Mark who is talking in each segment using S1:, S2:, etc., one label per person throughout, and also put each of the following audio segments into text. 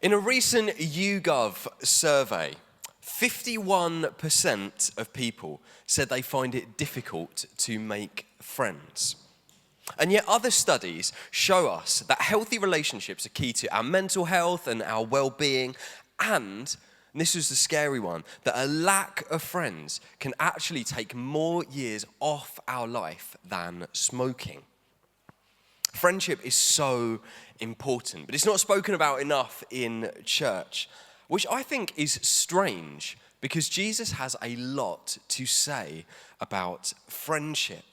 S1: In a recent YouGov survey, 51% of people said they find it difficult to make friends. And yet other studies show us that healthy relationships are key to our mental health and our well-being, and this is the scary one, that a lack of friends can actually take more years off our life than smoking. Friendship is so important, but it's not spoken about enough in church, which I think is strange because Jesus has a lot to say about friendship.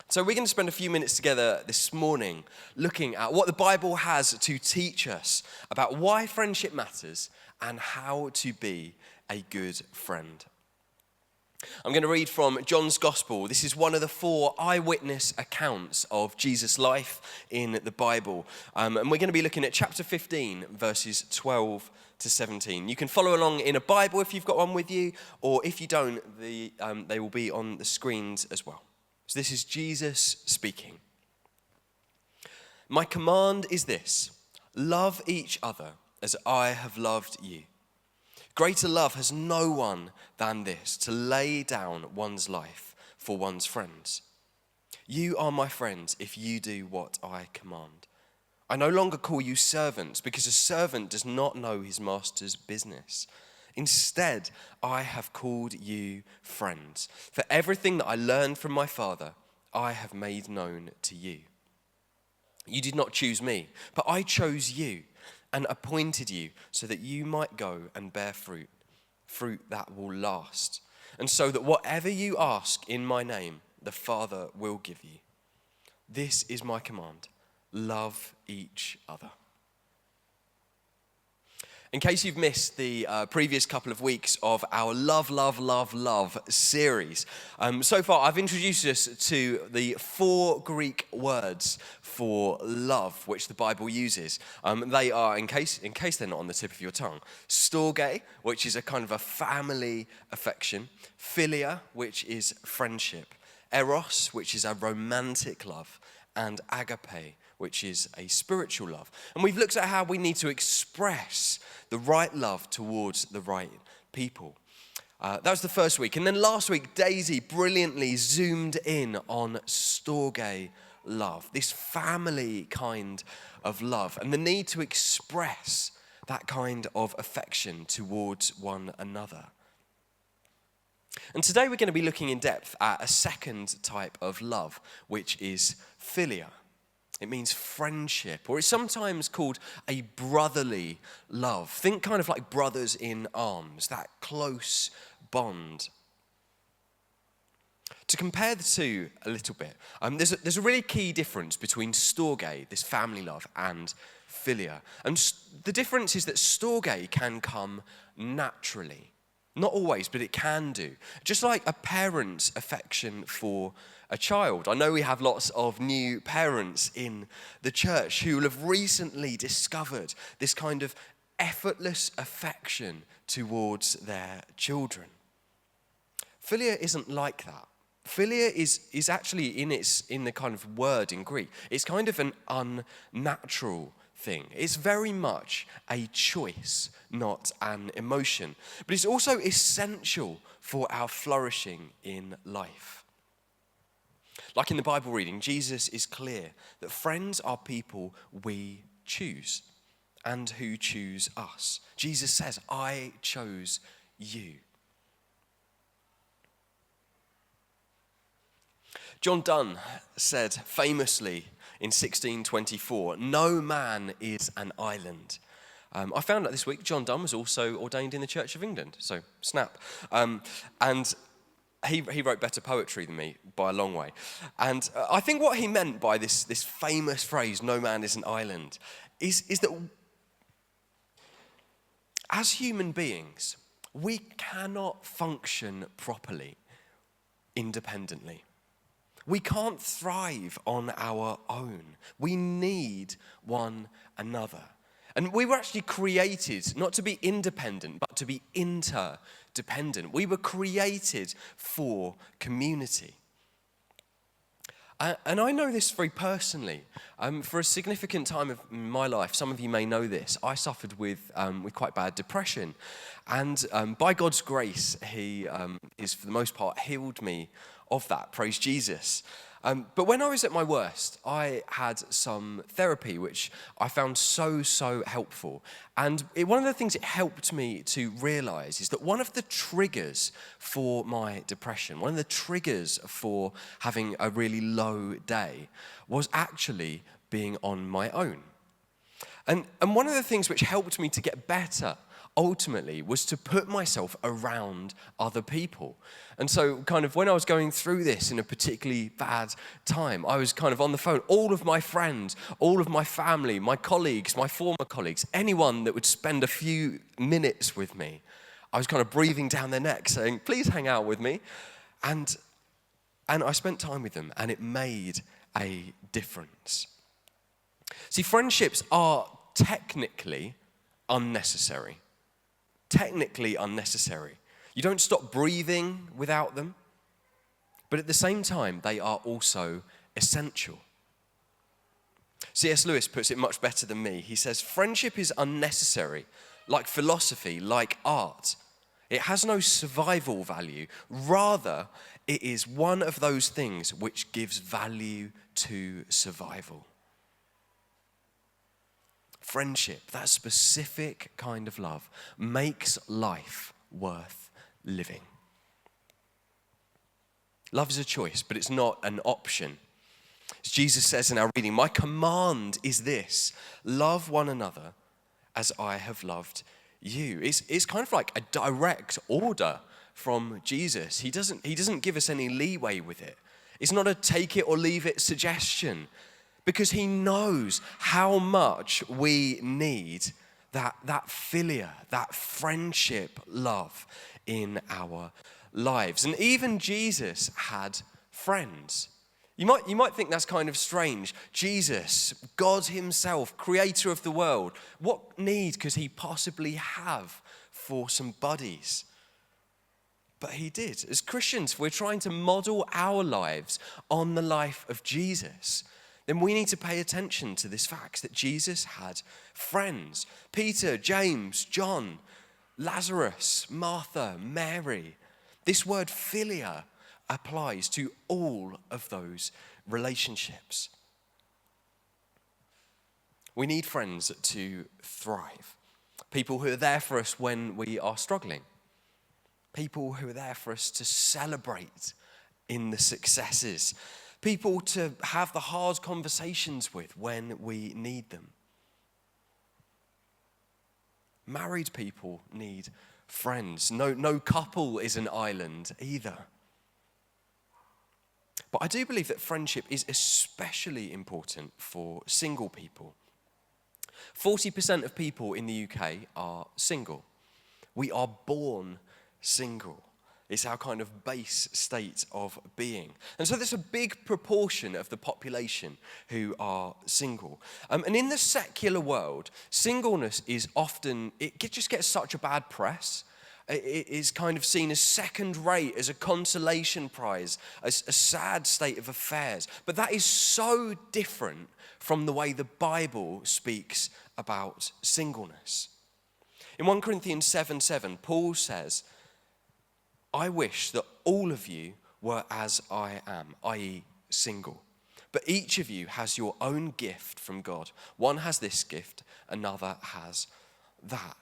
S1: So we're going to spend a few minutes together this morning looking at what the Bible has to teach us about why friendship matters and how to be a good friend. I'm going to read from John's Gospel. This is one of the 4 eyewitness accounts of Jesus' life in the Bible. And we're going to be looking at chapter 15, verses 12 to 17. You can follow along in a Bible if you've got one with you, or if you don't, they will be on the screens as well. So this is Jesus speaking. My command is this: love each other as I have loved you. Greater love has no one than this, to lay down one's life for one's friends. You are my friends if you do what I command. I no longer call you servants, because a servant does not know his master's business. Instead, I have called you friends. For everything that I learned from my Father, I have made known to you. You did not choose me, but I chose you and appointed you so that you might go and bear fruit that will last, and so that whatever you ask in my name, the Father will give you. This is my command: love each other. In case you've missed the previous couple of weeks of our Love, Love, Love, Love series, so far I've introduced us to the 4 Greek words for love, which the Bible uses. They are, in case they're not on the tip of your tongue, Storge, which is a kind of a family affection; Philia, which is friendship; Eros, which is a romantic love; and agape, which is a spiritual love. And we've looked at how we need to express the right love towards the right people. That was the first week. And then last week, Daisy brilliantly zoomed in on Storge love, this family kind of love, and the need to express that kind of affection towards one another. And today we're going to be looking in depth at a second type of love, which is Philia. It means friendship, or it's sometimes called a brotherly love. Think kind of like brothers in arms, that close bond. To compare the two a little bit, there's a really key difference between Storge, this family love, and Philia. And the difference is that Storge can come naturally. Not always, but it can do. Just like a parent's affection for a child. I know we have lots of new parents in the church who will have recently discovered this kind of effortless affection towards their children. Philia isn't like that. Philia is actually in the kind of word in Greek. It's kind of an unnatural thing. It's very much a choice, not an emotion. But it's also essential for our flourishing in life. Like in the Bible reading, Jesus is clear that friends are people we choose and who choose us. Jesus says, I chose you. John Donne said famously in 1624, no man is an island. I found out this week John Donne was also ordained in the Church of England, so snap. And he wrote better poetry than me by a long way. And I think what he meant by this famous phrase, no man is an island, is that as human beings, we cannot function properly independently. We can't thrive on our own. We need one another. And we were actually created not to be independent, but to be interdependent. We were created for community. And I know this very personally. For a significant time of my life, some of you may know this, I suffered with quite bad depression. And by God's grace, he is, for the most part, healed me of that. Praise Jesus. But when I was at my worst, I had some therapy, which I found so helpful. And one of the things it helped me to realize is that one of the triggers for my depression, one of the triggers for having a really low day, was actually being on my own. And one of the things which helped me to get better ultimately was to put myself around other people. And so kind of when I was going through this in a particularly bad time, I was kind of on the phone, all of my friends, all of my family, my colleagues, my former colleagues, anyone that would spend a few minutes with me, I was kind of breathing down their neck saying, please hang out with me. And I spent time with them, and it made a difference. See, friendships are technically unnecessary. Technically unnecessary. You don't stop breathing without them, but at the same time, they are also essential. C.S. Lewis puts it much better than me. He says, friendship is unnecessary, like philosophy, like art. It has no survival value. Rather, it is one of those things which gives value to survival. Friendship, that specific kind of love, makes life worth living. Love is a choice, but it's not an option. As Jesus says in our reading, my command is this: love one another as I have loved you. It's kind of like a direct order from Jesus. He doesn't give us any leeway with it. It's not a take it or leave it suggestion, because he knows how much we need that Philia, that friendship love in our lives. And even Jesus had friends. You might think that's kind of strange. Jesus, God himself, creator of the world, what need could he possibly have for some buddies? But he did. As Christians, we're trying to model our lives on the life of Jesus. Then we need to pay attention to this fact that Jesus had friends. Peter, James, John, Lazarus, Martha, Mary. This word philia applies to all of those relationships. We need friends to thrive. People who are there for us when we are struggling. People who are there for us to celebrate in the successes. People to have the hard conversations with when we need them. Married people need friends. No couple is an island either. But I do believe that friendship is especially important for single people. 40% of people in the UK are single. We are born single. It's our kind of base state of being. And so there's a big proportion of the population who are single. And in the secular world, singleness is often, it just gets such a bad press. It is kind of seen as second rate, as a consolation prize, as a sad state of affairs. But that is so different from the way the Bible speaks about singleness. In 1 Corinthians 7:7, Paul says, I wish that all of you were as I am, i.e. single. But each of you has your own gift from God. One has this gift, another has that.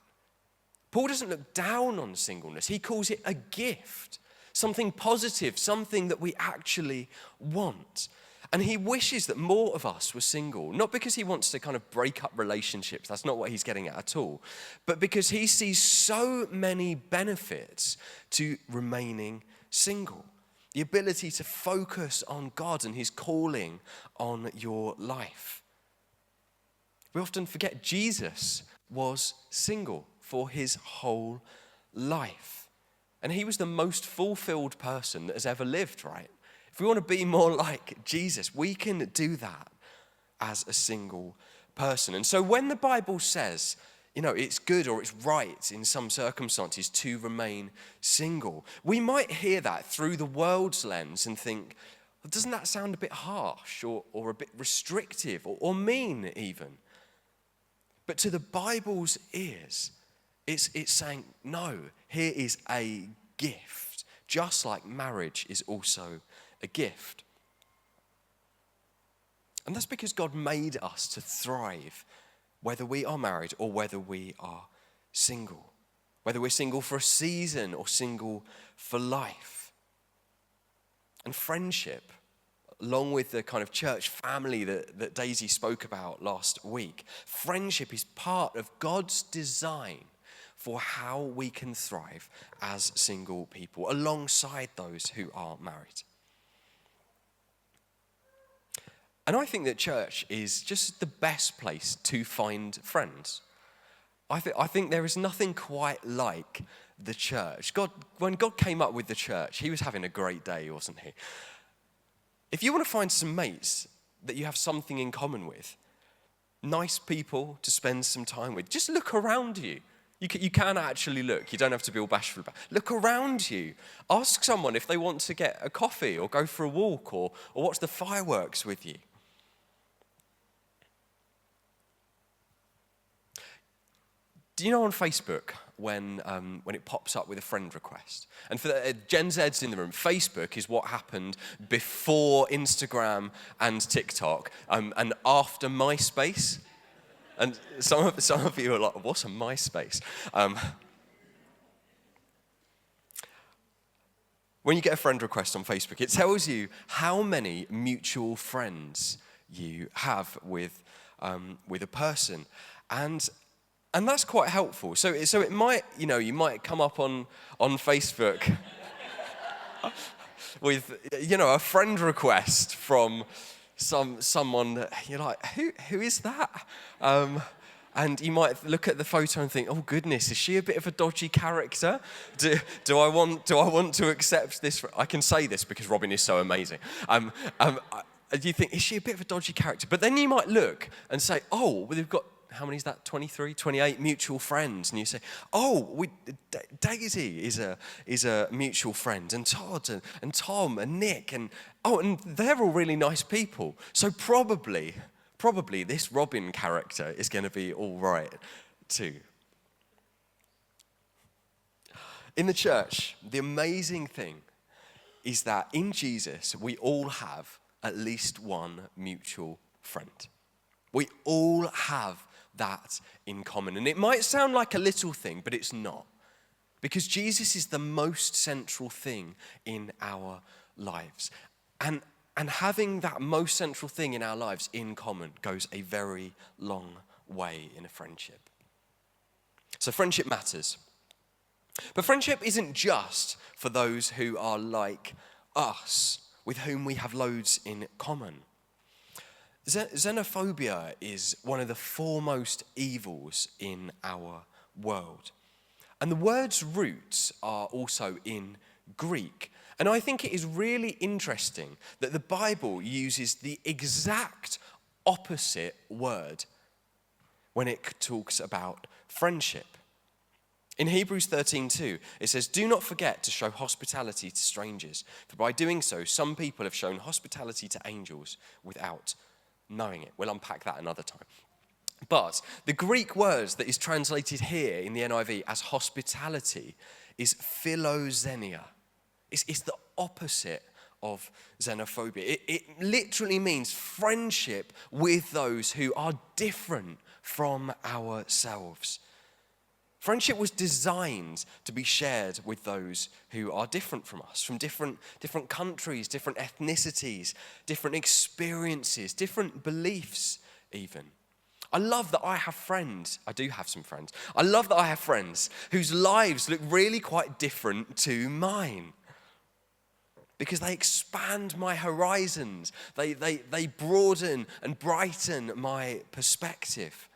S1: Paul doesn't look down on singleness. He calls it a gift, something positive, something that we actually want. And he wishes that more of us were single, not because he wants to kind of break up relationships, that's not what he's getting at all, but because he sees so many benefits to remaining single. The ability to focus on God and his calling on your life. We often forget Jesus was single for his whole life. And he was the most fulfilled person that has ever lived, right? If we want to be more like Jesus, we can do that as a single person. And so when the Bible says, it's good or it's right in some circumstances to remain single, we might hear that through the world's lens and think, Doesn't that sound a bit harsh or a bit restrictive or mean even? But to the Bible's ears, it's saying, no, here is a gift, just like marriage is also a gift. And that's because God made us to thrive, whether we are married or whether we are single, whether we're single for a season or single for life. And friendship, along with the kind of church family that Daisy spoke about last week, friendship is part of God's design for how we can thrive as single people, alongside those who are married. And I think that church is just the best place to find friends. I think there is nothing quite like the church. When God came up with the church, he was having a great day, wasn't he? If you want to find some mates that you have something in common with, nice people to spend some time with, just look around you. You can actually look. You don't have to be all bashful about it. Look around you. Ask someone if they want to get a coffee or go for a walk or watch the fireworks with you. Do you know on Facebook when it pops up with a friend request? And for the Gen Z's in the room, Facebook is what happened before Instagram and TikTok and after MySpace. And some of you are like, what's a MySpace? When you get a friend request on Facebook, it tells you how many mutual friends you have with a person. And that's quite helpful. So it might, you might come up on Facebook with, a friend request from someone that you're like, who is that? And you might look at the photo and think, oh goodness, is she a bit of a dodgy character? Do I want to accept this? I can say this because Robin is so amazing. You think, is she a bit of a dodgy character? But then you might look and say, oh, well, we've got, how many is that? 23, 28 mutual friends. And you say, oh, Daisy is a mutual friend, and Todd and Tom and Nick, and they're all really nice people. So probably this Robin character is going to be all right too. In the church, the amazing thing is that in Jesus, we all have at least one mutual friend. We all have that in common. And it might sound like a little thing, but it's not. Because Jesus is the most central thing in our lives. And having that most central thing in our lives in common goes a very long way in a friendship. So friendship matters. But friendship isn't just for those who are like us, with whom we have loads in common. Xenophobia is one of the foremost evils in our world. And the word's roots are also in Greek. And I think it is really interesting that the Bible uses the exact opposite word when it talks about friendship. In Hebrews 13:2, it says, "Do not forget to show hospitality to strangers, for by doing so, some people have shown hospitality to angels without knowing it." We'll unpack that another time. But the Greek word that is translated here in the NIV as hospitality is philoxenia. It's the opposite of xenophobia. It literally means friendship with those who are different from ourselves. Friendship was designed to be shared with those who are different from us, from different countries, different ethnicities, different experiences, different beliefs even. I love that I have friends. I do have some friends. I love that I have friends whose lives look really quite different to mine, because they expand my horizons. They broaden and brighten my perspective.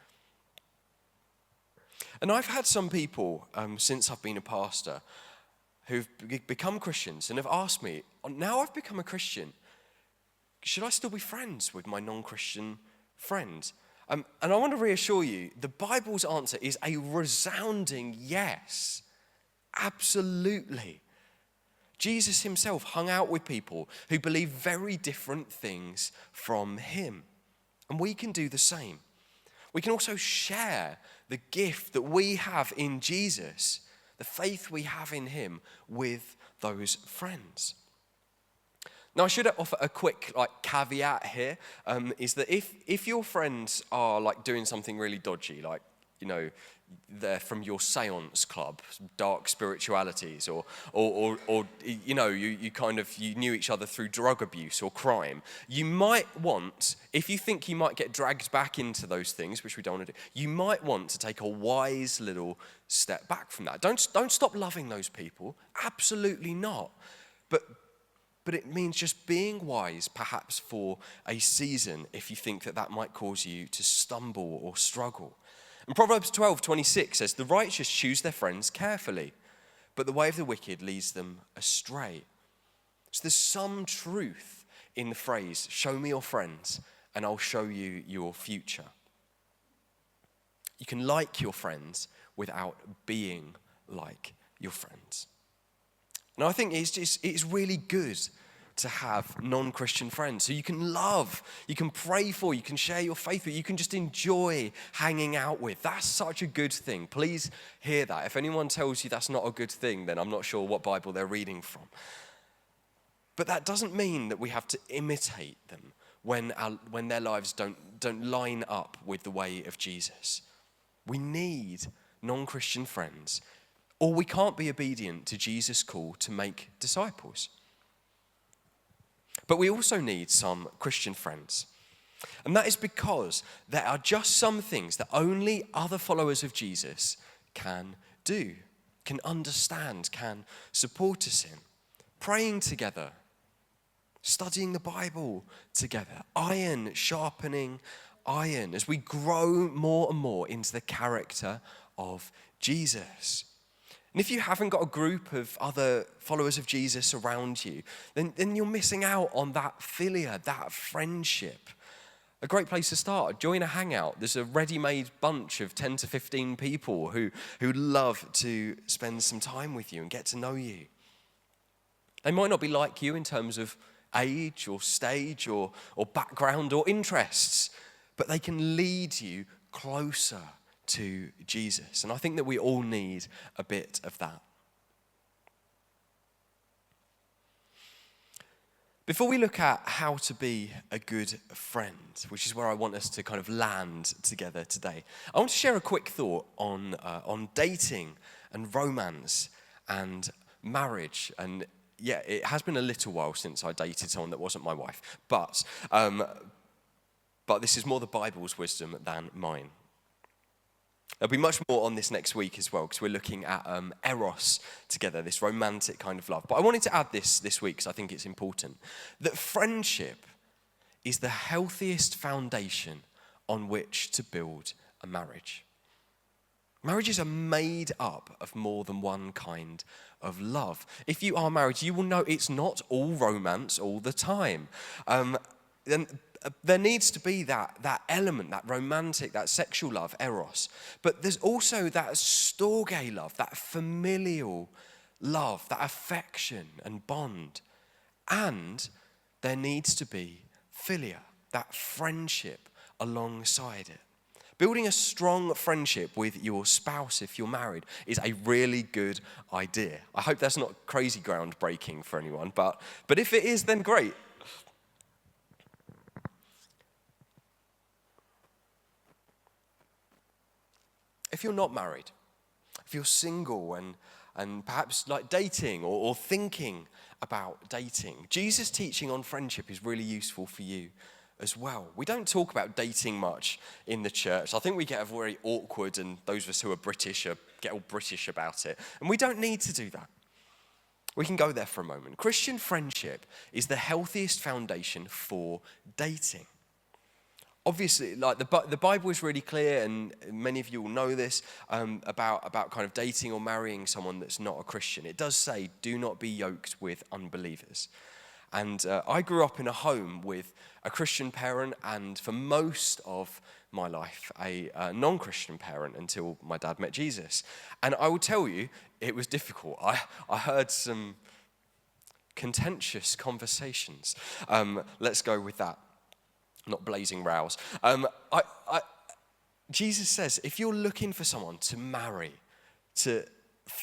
S1: And I've had some people, since I've been a pastor, who've become Christians and have asked me, now I've become a Christian, should I still be friends with my non-Christian friends? And I want to reassure you, the Bible's answer is a resounding yes. Absolutely. Jesus himself hung out with people who believe very different things from him. And we can do the same. We can also share the gift that we have in Jesus, the faith we have in him, with those friends. Now, I should offer a quick caveat here, is that if your friends are doing something really dodgy, they're from your seance club, dark spiritualities, or you knew each other through drug abuse or crime, you might want, if you think you might get dragged back into those things, which we don't want to do, you might want to take a wise little step back from that. Don't stop loving those people, absolutely not. But it means just being wise, perhaps for a season, if you think that might cause you to stumble or struggle. And Proverbs 12:26 says, "The righteous choose their friends carefully, but the way of the wicked leads them astray." So there's some truth in the phrase, "Show me your friends, and I'll show you your future." You can like your friends without being like your friends. And I think it's really good to have non-Christian friends who you can love, you can pray for, you can share your faith with, you can just enjoy hanging out with. That's such a good thing. Please hear that. If anyone tells you that's not a good thing, then I'm not sure what Bible they're reading from. But that doesn't mean that we have to imitate them when their lives don't line up with the way of Jesus. We need non-Christian friends, or we can't be obedient to Jesus' call to make disciples. But we also need some Christian friends. And that is because there are just some things that only other followers of Jesus can do, can understand, can support us in. Praying together, studying the Bible together, iron sharpening iron as we grow more and more into the character of Jesus. And if you haven't got a group of other followers of Jesus around you, then you're missing out on that philia, that friendship. A great place to start, join a hangout. There's a ready-made bunch of 10 to 15 people who love to spend some time with you and get to know you. They might not be like you in terms of age or stage or background or interests, but they can lead you closer to Jesus. And I think that we all need a bit of that. Before we look at how to be a good friend, which is where I want us to kind of land together today, I want to share a quick thought on dating and romance and marriage. And yeah, it has been a little while since I dated someone that wasn't my wife, but this is more the Bible's wisdom than mine. There'll be much more on this next week as well, because we're looking at eros together, this romantic kind of love. But I wanted to add this week, because I think it's important, that friendship is the healthiest foundation on which to build a marriage. Marriages are made up of more than one kind of love. If you are married, you will know it's not all romance all the time. There needs to be that element, that romantic, that sexual love, eros. But there's also that storge love, that familial love, that affection and bond. And there needs to be philia, that friendship alongside it. Building a strong friendship with your spouse, if you're married, is a really good idea. I hope that's not crazy groundbreaking for anyone, but if it is, then great. If you're not married, if you're single and perhaps dating or thinking about dating, Jesus' teaching on friendship is really useful for you as well. We don't talk about dating much in the church. I think we get very awkward, and those of us who are British get all British about it. And we don't need to do that. We can go there for a moment. Christian friendship is the healthiest foundation for dating. Obviously, the Bible is really clear, and many of you will know this, about kind of dating or marrying someone that's not a Christian. It does say, do not be yoked with unbelievers. And I grew up in a home with a Christian parent, and for most of my life, a non-Christian parent until my dad met Jesus. And I will tell you, it was difficult. I heard some contentious conversations. Let's go with that. Not blazing rows. Jesus says, if you're looking for someone to marry,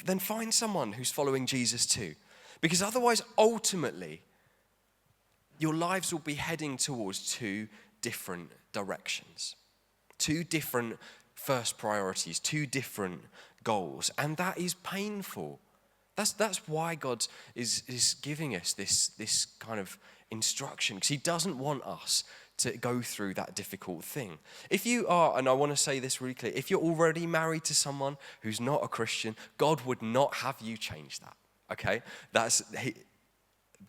S1: then find someone who's following Jesus too. Because otherwise, ultimately, your lives will be heading towards two different directions. Two different first priorities, two different goals. And that is painful. That's why God is giving us this kind of instruction, because he doesn't want us to go through that difficult thing. If you are, and I want to say this really clear, if you're already married to someone who's not a Christian, God would not have you change that, okay?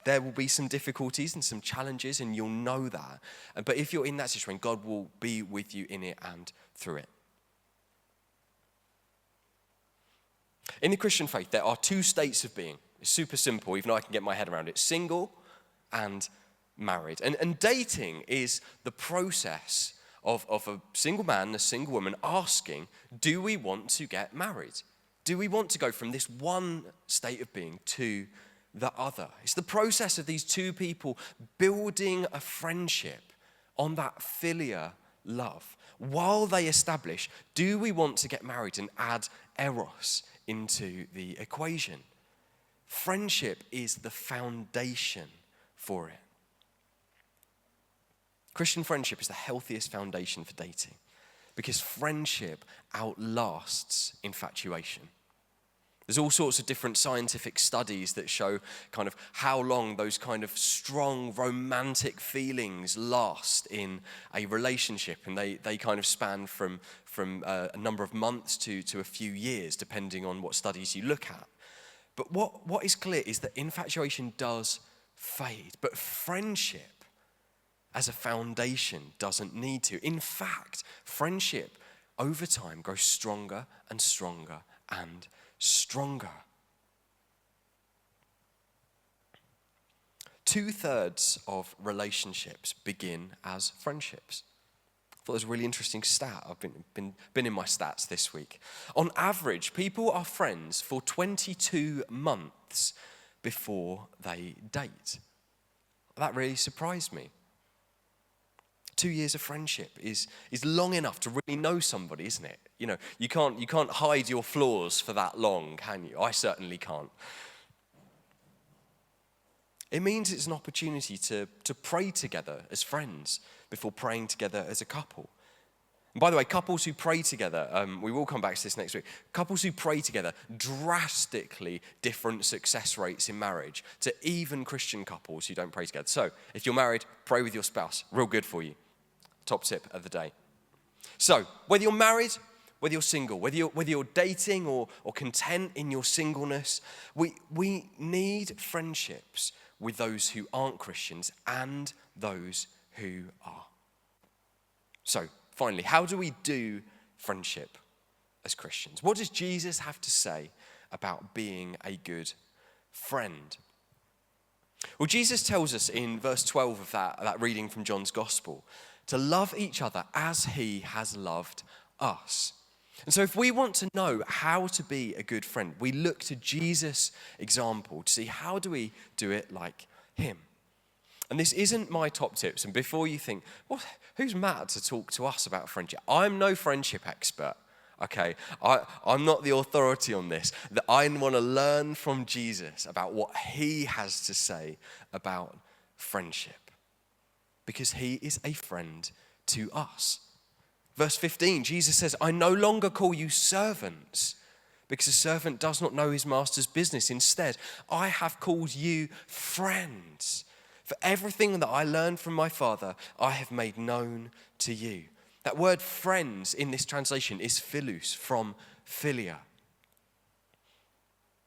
S1: There will be some difficulties and some challenges, and you'll know that. But if you're in that situation, God will be with you in it and through it. In the Christian faith, there are two states of being. It's super simple, even though I can get my head around it. Single and married. And dating is the process of a single man and a single woman asking, do we want to get married? Do we want to go from this one state of being to the other? It's the process of these two people building a friendship on that Philia love while they establish, do we want to get married, and add eros into the equation. Friendship is the foundation for it. Christian friendship is the healthiest foundation for dating because friendship outlasts infatuation. There's all sorts of different scientific studies that show kind of how long those kind of strong romantic feelings last in a relationship, and they kind of span from a number of months to a few years, depending on what studies you look at. But what is clear is that infatuation does fade, but friendship as a foundation doesn't need to. In fact, friendship over time grows stronger and stronger and stronger. 2/3 of relationships begin as friendships. I thought it was a really interesting stat. I've been in my stats this week. On average, people are friends for 22 months before they date. That really surprised me. 2 years of friendship is long enough to really know somebody, isn't it? You know, you can't hide your flaws for that long, can you? I certainly can't. It means it's an opportunity to pray together as friends before praying together as a couple. And by the way, couples who pray together, we will come back to this next week, couples who pray together, drastically different success rates in marriage to even Christian couples who don't pray together. So if you're married, pray with your spouse. Real good for you. Top tip of the day. So whether you're married, whether you're single, whether you're dating or content in your singleness, we need friendships with those who aren't Christians and those who are. So finally, how do we do friendship as Christians? What does Jesus have to say about being a good friend? Well, Jesus tells us in verse 12 of that reading from John's Gospel to love each other as he has loved us. And so if we want to know how to be a good friend, we look to Jesus' example to see how do we do it like him. And this isn't my top tips. And before you think, well, who's Matt to talk to us about friendship? I'm no friendship expert, okay? I'm not the authority on this. I want to learn from Jesus about what he has to say about friendship because he is a friend to us. Verse 15, Jesus says, I no longer call you servants because a servant does not know his master's business. Instead, I have called you friends. For everything that I learned from my Father, I have made known to you. That word friends in this translation is philus, from Philia.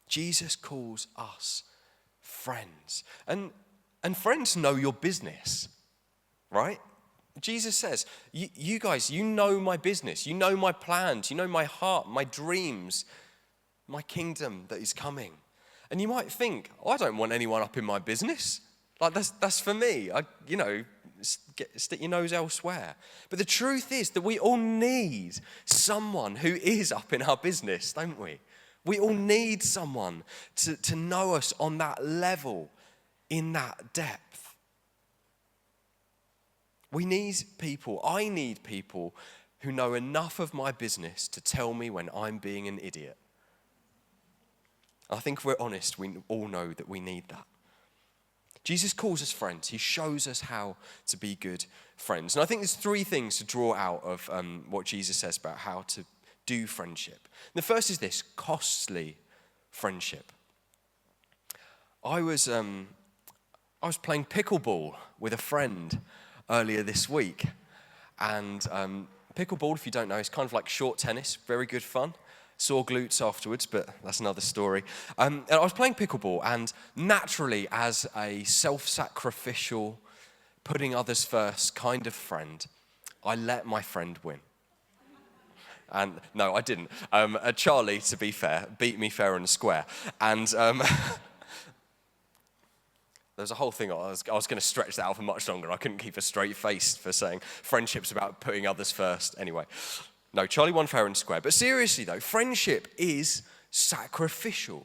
S1: Jesus calls us friends. And friends know your business, right? Jesus says, you guys, you know my business. You know my plans. You know my heart, my dreams, my kingdom that is coming. And you might think, I don't want anyone up in my business. Like that's for me. Stick your nose elsewhere. But the truth is that we all need someone who is up in our business, don't we? We all need someone to know us on that level. in that depth. We need people, I need people who know enough of my business to tell me when I'm being an idiot. I think if we're honest, we all know that we need that. Jesus calls us friends. He shows us how to be good friends. And I think there's three things to draw out of what Jesus says about how to do friendship. The first is this: costly friendship. I was playing pickleball with a friend earlier this week. And pickleball, if you don't know, is kind of like short tennis, very good fun. Sore glutes afterwards, but that's another story. And I was playing pickleball, and naturally, as a self-sacrificial, putting others first kind of friend, I let my friend win. And no, I didn't. Charlie, to be fair, beat me fair and square. And there's a whole thing, I was going to stretch that out for much longer. I couldn't keep a straight face for saying friendship's about putting others first. Anyway, no, Charlie won fair and square. But seriously though, friendship is sacrificial.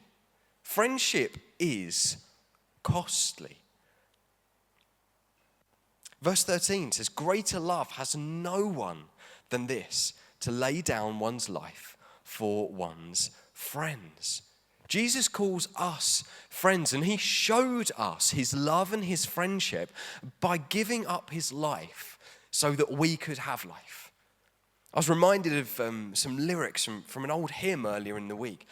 S1: Friendship is costly. Verse 13 says, greater love has no one than this, to lay down one's life for one's friends. Jesus calls us friends, and he showed us his love and his friendship by giving up his life so that we could have life. I was reminded of some lyrics from an old hymn earlier in the week.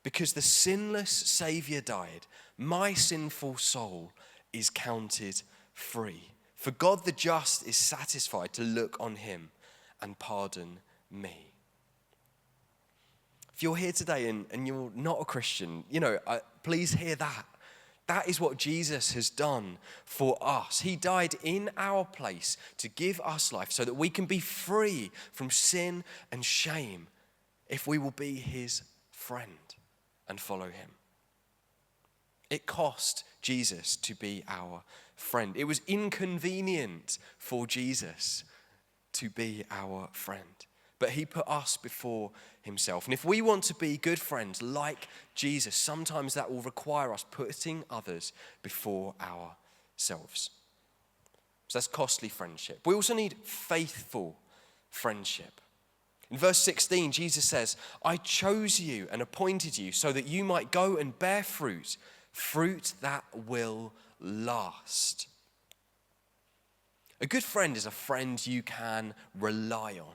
S1: Because the sinless Saviour died, my sinful soul is counted free. For God the just is satisfied to look on him and pardon me. If you're here today and you're not a Christian, please hear that. That is what Jesus has done for us. He died in our place to give us life so that we can be free from sin and shame if we will be his friend and follow him. It cost Jesus to be our friend. It was inconvenient for Jesus to be our friend. But he put us before himself. And if we want to be good friends like Jesus, sometimes that will require us putting others before ourselves. So that's costly friendship. We also need faithful friendship. In verse 16, Jesus says, I chose you and appointed you so that you might go and bear fruit, fruit that will last. A good friend is a friend you can rely on.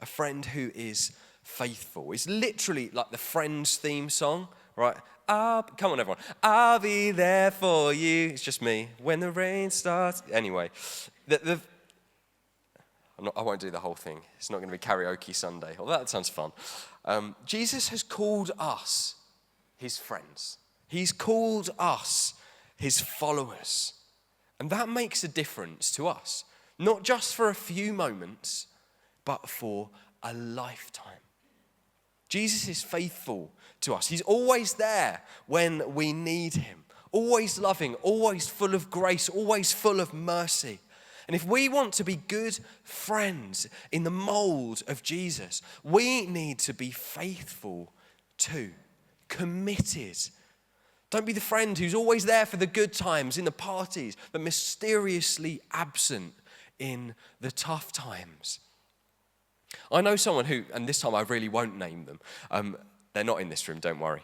S1: A friend who is faithful. It's literally like the Friends theme song, right? Come on, everyone. I'll be there for you. It's just me. When the rain starts. Anyway, I won't do the whole thing. It's not going to be karaoke Sunday. Although that sounds fun. Jesus has called us his friends. He's called us his followers. And that makes a difference to us. Not just for a few moments, but for a lifetime. Jesus is faithful to us. He's always there when we need him. Always loving, always full of grace, always full of mercy. And if we want to be good friends in the mold of Jesus, we need to be faithful too, committed. Don't be the friend who's always there for the good times in the parties, but mysteriously absent in the tough times. I know someone who, and this time I really won't name them, they're not in this room, don't worry,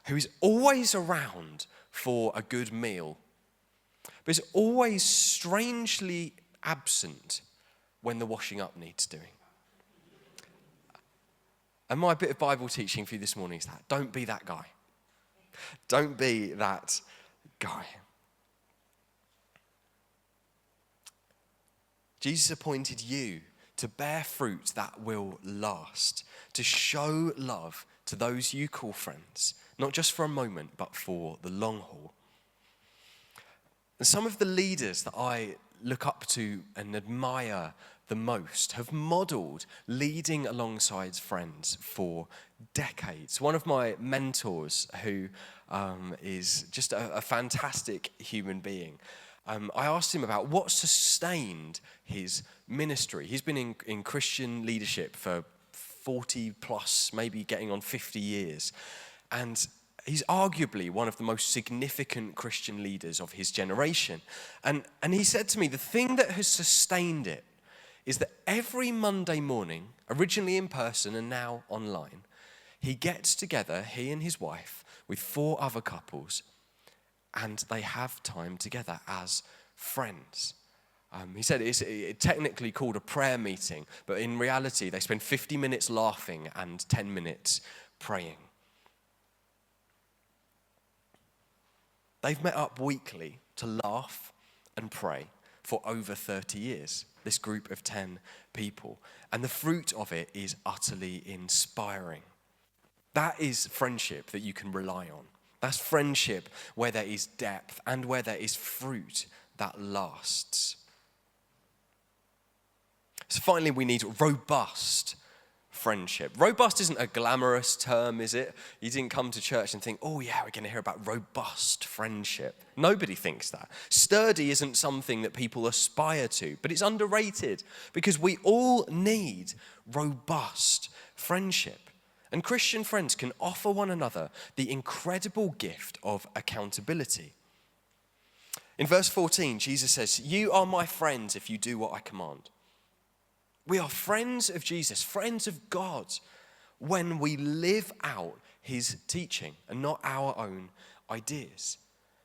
S1: who is always around for a good meal, but is always strangely absent when the washing up needs doing. And my bit of Bible teaching for you this morning is that don't be that guy. Don't be that guy. Jesus appointed you to bear fruit that will last, to show love to those you call friends, not just for a moment, but for the long haul. And some of the leaders that I look up to and admire the most have modeled leading alongside friends for decades. One of my mentors, who is just a fantastic human being, I asked him about what sustained his ministry. He's been in Christian leadership for 40 plus, maybe getting on 50 years. And He's arguably one of the most significant Christian leaders of his generation. And he said to me, the thing that has sustained it is that every Monday morning, originally in person and now online, he gets together, he and his wife, with 4 other couples, and they have time together as friends. He said it's technically called a prayer meeting, but in reality, they spend 50 minutes laughing and 10 minutes praying. They've met up weekly to laugh and pray for over 30 years, this group of 10 people. And the fruit of it is utterly inspiring. That is friendship that you can rely on. That's friendship where there is depth and where there is fruit that lasts. So finally, we need robust friendship. Robust isn't a glamorous term, is it? You didn't come to church and think, oh yeah, we're going to hear about robust friendship. Nobody thinks that. Sturdy isn't something that people aspire to, but it's underrated because we all need robust friendship. And Christian friends can offer one another the incredible gift of accountability. In verse 14, Jesus says, "You are my friends if you do what I command." We are friends of Jesus, friends of God, when we live out his teaching and not our own ideas.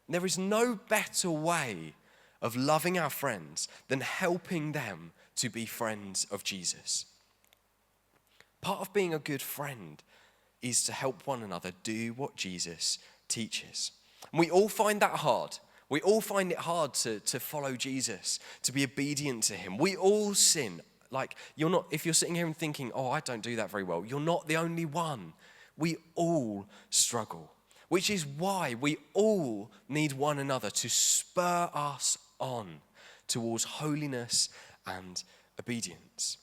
S1: And there is no better way of loving our friends than helping them to be friends of Jesus. Part of being a good friend is to help one another do what Jesus teaches. And we all find that hard. We all find it hard to follow Jesus, to be obedient to him. We all sin. Like, if you're sitting here and thinking, oh, I don't do that very well, you're not the only one. We all struggle, which is why we all need one another to spur us on towards holiness and obedience.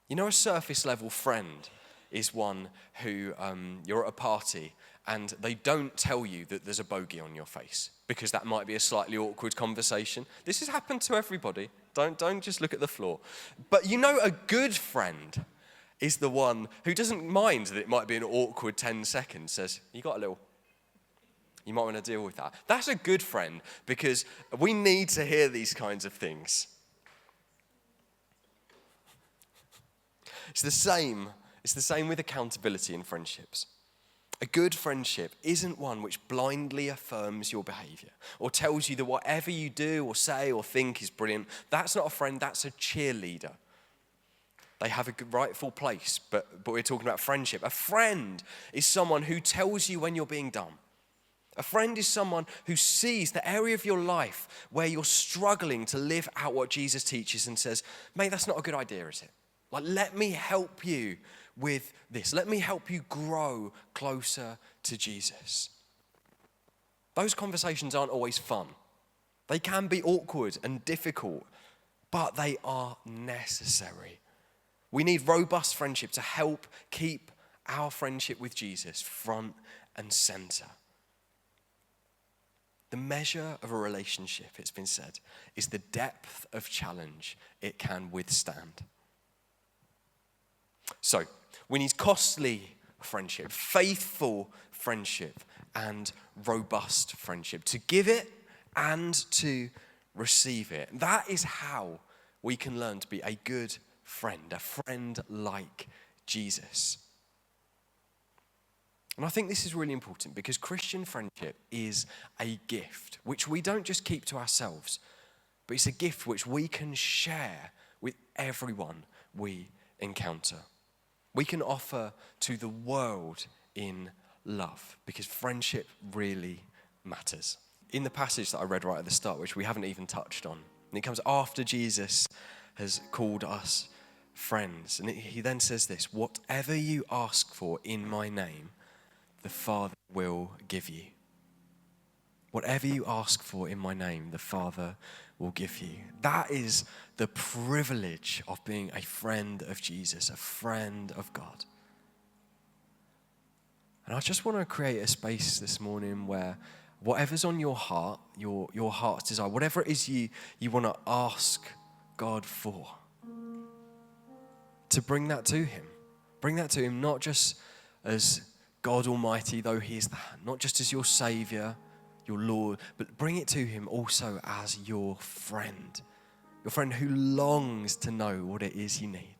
S1: You know, a surface level friend is one who you're at a party and they don't tell you that there's a bogey on your face because that might be a slightly awkward conversation. This has happened to everybody. Don't just look at the floor. But you know, a good friend is the one who doesn't mind that it might be an awkward 10 seconds, says, you might want to deal with that. That's a good friend because we need to hear these kinds of things. It's the same with accountability in friendships. A good friendship isn't one which blindly affirms your behavior or tells you that whatever you do or say or think is brilliant. That's not a friend, that's a cheerleader. They have a rightful place, but we're talking about friendship. A friend is someone who tells you when you're being dumb. A friend is someone who sees the area of your life where you're struggling to live out what Jesus teaches and says, mate, that's not a good idea, is it? Like, let me help you with this. Let me help you grow closer to Jesus. Those conversations aren't always fun. They can be awkward and difficult, but they are necessary. We need robust friendship to help keep our friendship with Jesus front and center. The measure of a relationship, it's been said, is the depth of challenge it can withstand. So, we need costly friendship, faithful friendship, and robust friendship. To give it and to receive it. That is how we can learn to be a good friend, a friend like Jesus. And I think this is really important because Christian friendship is a gift which we don't just keep to ourselves, but it's a gift which we can share with everyone we encounter. We can offer to the world in love because friendship really matters. In the passage that I read right at the start, which we haven't even touched on, and it comes after Jesus has called us friends. And he then says this, whatever you ask for in my name, the Father will give you. Whatever you ask for in my name, the Father will give you. That is the privilege of being a friend of Jesus, a friend of God. And I just want to create a space this morning where whatever's on your heart, your heart's desire, whatever it is you want to ask God for, to bring that to him. Bring that to him not just as God Almighty, though he is that, not just as your Saviour, your Lord, but bring it to him also as your friend who longs to know what it is you need.